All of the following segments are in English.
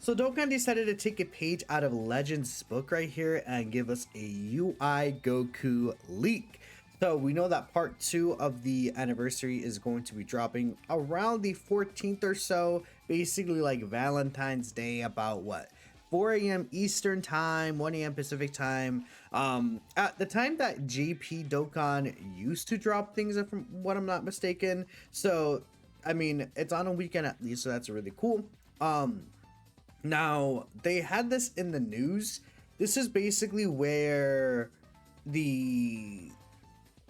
So Dokkan decided to take a page out of Legends book right here and give us a UI Goku leak. So we know that part 2 of the anniversary is going to be dropping around the 14th or so, basically like Valentine's Day, about what, 4 a.m. Eastern time, 1 a.m. Pacific time. At the time that JP Dokkan used to drop things, if from what I'm not mistaken. So I mean, it's on a weekend at least, so that's really cool. Now they had this in the news. This is basically where the,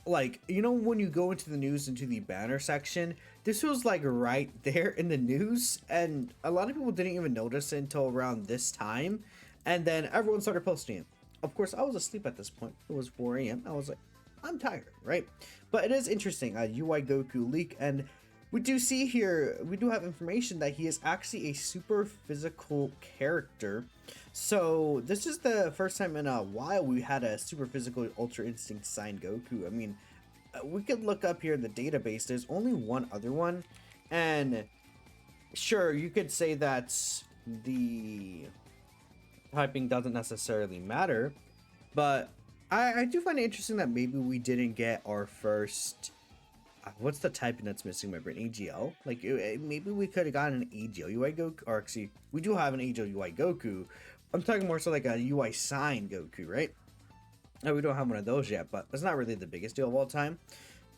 like, you know, when you go into the news, into the banner section, this was like right there in the news, and a lot of people didn't even notice it until around this time, and then everyone started posting it. Of course, I was asleep at this point. It was 4 a.m. I was like, I'm tired, right? But it is interesting, a UI Goku leak, and we do see here, we do have information that he is actually a super physical character. So this is the first time in a while we had a super physical Ultra Instinct signed Goku. I mean, we could look up here in the database. There's only one other one, and sure, you could say that the typing doesn't necessarily matter, but I do find it interesting that maybe we didn't get our first, what's the typing that's missing my brain? AGL? Like, maybe we could have gotten an AGL UI Goku, or actually, we do have an AGL UI Goku. I'm talking more so like a UI sign Goku, right? No, we don't have one of those yet, but it's not really the biggest deal of all time.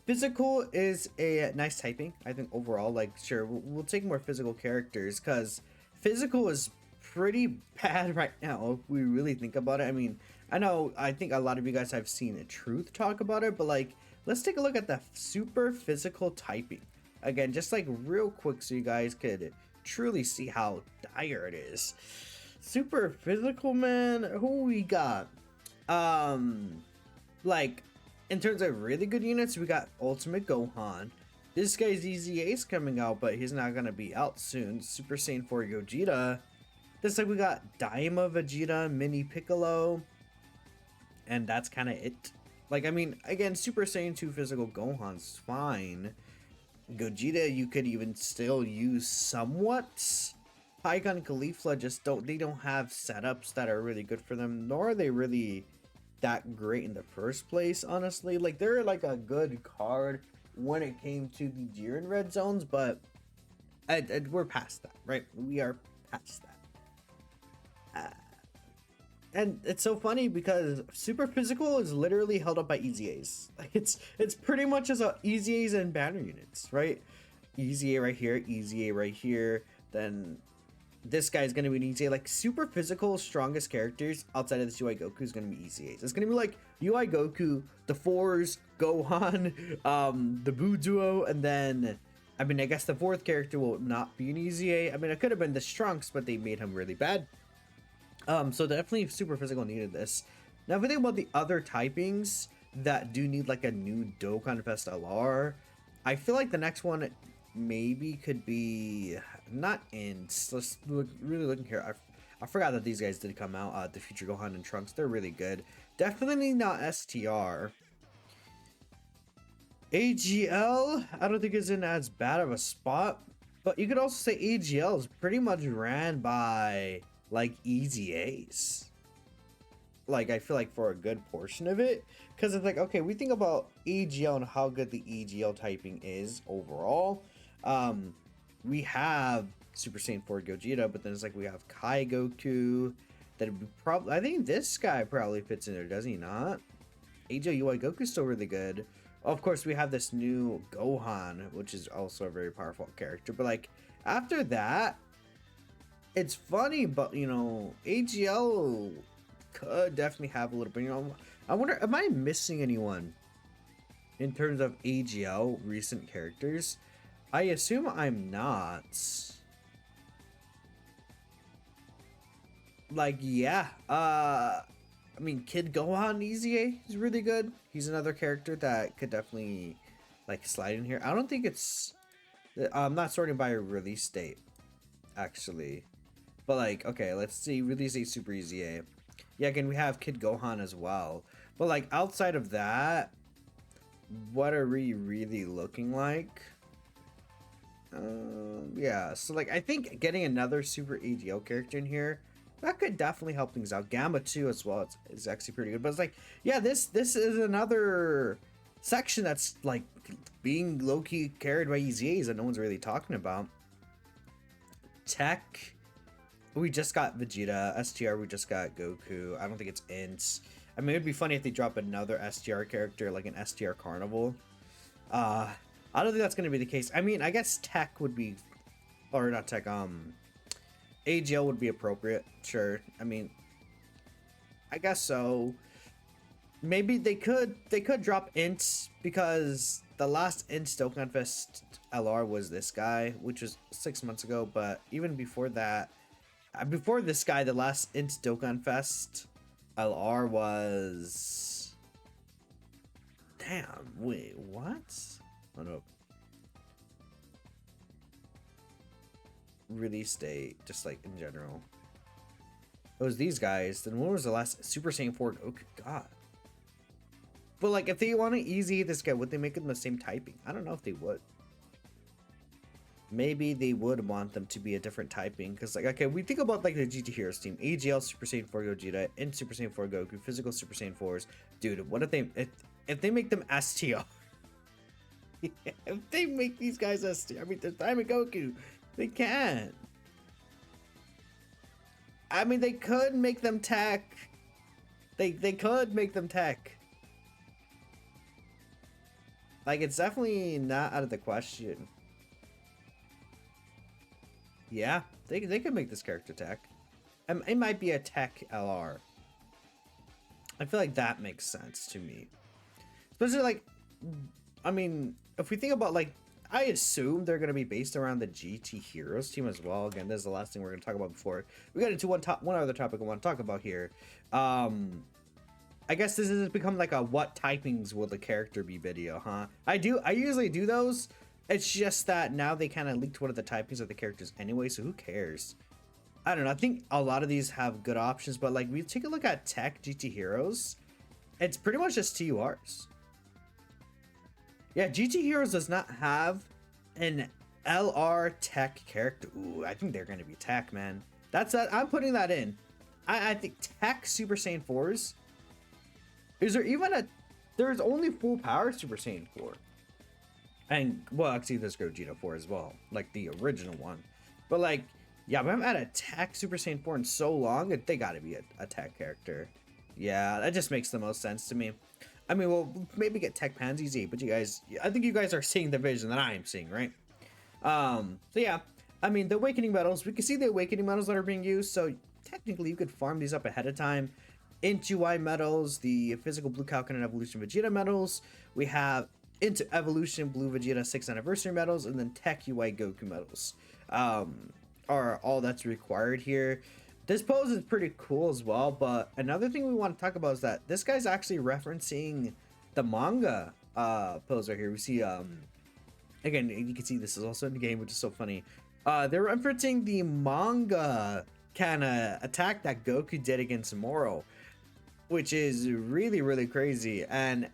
Physical is a nice typing, I think, overall. Like, sure, we'll take more physical characters, because physical is pretty bad right now if we really think about it. I mean, I think a lot of you guys have seen the Truth talk about it, but like, let's take a look at the super physical typing again, just like real quick, so you guys could truly see how dire it is. Super physical, man. Who we got? Like, in terms of really good units, we got Ultimate Gohan. This guy's EZA's coming out, but he's not gonna be out soon. Super Saiyan 4 Gogeta. Just like we got Daima Vegeta, Mini Piccolo, and that's kind of it. Like, I mean, again, Super Saiyan 2 physical Gohan's fine. Gogeta, you could even still use somewhat. Pygon and Caulifla just don't have setups that are really good for them, nor are they really that great in the first place, honestly. Like, they're like a good card when it came to the Jiren red zones, but we're past that, right? We are past that. And it's so funny because super physical is literally held up by EZAs. Like, it's pretty much as a EZAs and banner units, right? EZA right here, EZA right here, then this guy's gonna be an EZA. Like, super physical strongest characters outside of this UI Goku is gonna be EZAs. It's gonna be like UI Goku, the Fours, Gohan, the Buu duo, and then, I mean, I guess the fourth character will not be an EZA. I mean, it could have been the Trunks, but they made him really bad. So definitely super physical needed this. Now, if we think about the other typings that do need like a new Dokkan Fest LR, I feel like the next one maybe could be not in. Let's look, really looking here. I forgot that these guys did come out. The Future Gohan and Trunks, they're really good. Definitely not STR. AGL, I don't think is in as bad of a spot, but you could also say AGL is pretty much ran by like EZAs. Like, I feel like for a good portion of it, because it's like, okay, we think about AGL and how good the EGL typing is overall. We have Super Saiyan 4 Gogeta, but then it's like we have Kai Goku. That would be probably, I think this guy probably fits in there, does he not? AGL UI Goku is still really good. Of course, we have this new Gohan, which is also a very powerful character. But like, after that, it's funny, but you know, AGL could definitely have a little bit. You know, I wonder, am I missing anyone in terms of AGL recent characters? I assume I'm not. Like, yeah, I mean, Kid Gohan EZA is really good. He's another character that could definitely like slide in here. I don't think it's, I'm not sorting by a release date, actually. But like, okay, let's see, release a Super EZA. Yeah, again, we have Kid Gohan as well. But like, outside of that, what are we really looking like? Yeah, so like I think getting another super AGL character in here, that could definitely help things out. Gamma too as well. It's actually pretty good. But it's like, yeah, this is another section that's like being low-key carried by EZAs that no one's really talking about. Tech, we just got Vegeta. STR, we just got Goku. I don't think it's Int. I mean, it'd be funny if they drop another STR character, like an STR Carnival. I don't think that's gonna be the case. I mean, I guess Tech would be, or not Tech. AGL would be appropriate. Sure. I mean, I guess so. Maybe they could drop Int because the last Int Dokkan Fest LR was this guy, which was 6 months ago. But even before that, before this guy, the last Int Dokkan Fest LR was. Damn. Wait. What? Oh no. Release date, just like in general. It was these guys. Then when was the last Super Saiyan 4 Goku? God. But like, if they want to easy this guy, would they make him the same typing? I don't know if they would. Maybe they would want them to be a different typing, because like, okay, we think about like the GT Heroes team: AGL Super Saiyan 4 Gogeta and Super Saiyan 4 Goku, physical Super Saiyan 4s. Dude, what if they make them STR? If they make these guys STR, I mean, they're Diamond Goku. They can't. I mean, they could make them tech. They could make them tech. Like, it's definitely not out of the question. Yeah, they could make this character tech. It might be a tech LR. I feel like that makes sense to me. Especially like, I mean, if we think about like, I assume they're going to be based around the GT Heroes team as well. Again, this is the last thing we're going to talk about before we get into one other topic I want to talk about here. I guess this has become like a what typings will the character be video, huh? I usually do those. It's just that now they kind of leaked one of the typings of the characters anyway, so who cares? I don't know. I think a lot of these have good options, but like we take a look at Tech GT Heroes, it's pretty much just TURs. Yeah, GT Heroes does not have an LR Tech character. Ooh, I think they're going to be Tech, man. That's that. I'm putting that in. I think Tech Super Saiyan 4s. Is there even a... There's only full power Super Saiyan 4. And, well, actually, there's Gogeta 4 as well. Like, the original one. But, like, yeah, we haven't had a Tech Super Saiyan 4 in so long. They got to be a Tech character. Yeah, that just makes the most sense to me. I mean, we'll maybe get Tech Pansies, but you guys, I think you guys are seeing the vision that I am seeing, right? So yeah, I mean, the Awakening Medals, we can see the Awakening Medals that are being used, so technically you could farm these up ahead of time. Into UI medals, the Physical Blue Falcon and Evolution Vegeta medals, we have Into Evolution Blue Vegeta 6th Anniversary medals, and then Tech UI Goku medals are all that's required here. This pose is pretty cool as well, but another thing we want to talk about is that this guy's actually referencing the manga pose right here. We see, again, you can see this is also in the game, which is so funny. They're referencing the manga kind of attack that Goku did against Moro, which is really, really crazy. And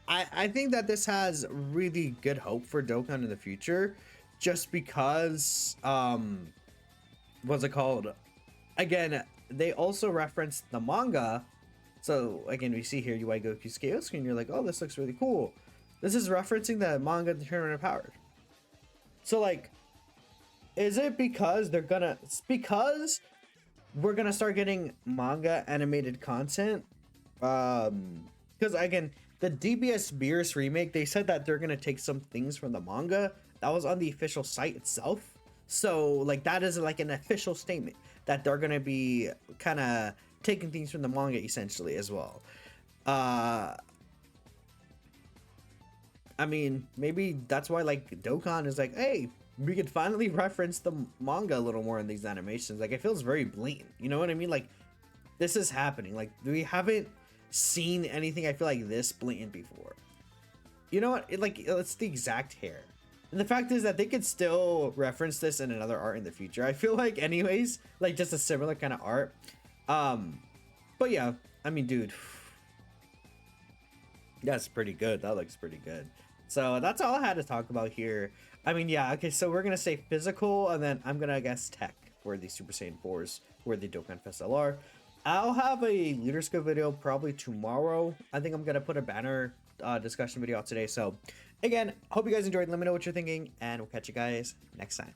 I think that this has really good hope for Dokkan in the future, just because, what's it called? Again, they also referenced the manga. So again, we see here UI Goku scale screen. You're like, oh, this looks really cool. This is referencing the manga, The Tournament of Power. So like, is it because they're gonna? It's because we're gonna start getting manga animated content. Because again, the DBS Beerus remake, they said that they're gonna take some things from the manga that was on the official site itself. So like that is like an official statement that they're gonna be kind of taking things from the manga essentially as well. I mean, maybe that's why like Dokkan is like, hey, we could finally reference the manga a little more in these animations. Like it feels very blatant, you know what I mean? Like this is happening. Like we haven't seen anything I feel like this blatant before. You know what? It's the exact hair. And the fact is that they could still reference this in another art in the future. I feel like anyways, like just a similar kind of art. But yeah, I mean, dude, that's pretty good. That looks pretty good. So that's all I had to talk about here. I mean, yeah, okay, so we're gonna say physical, and then I'm gonna guess tech for the Super Saiyan 4s, where the Dokkan Fest are. I'll have a leader skill video probably tomorrow. I think I'm gonna put a banner discussion video out today. So, again, hope you guys enjoyed. Let me know what you're thinking, and we'll catch you guys next time.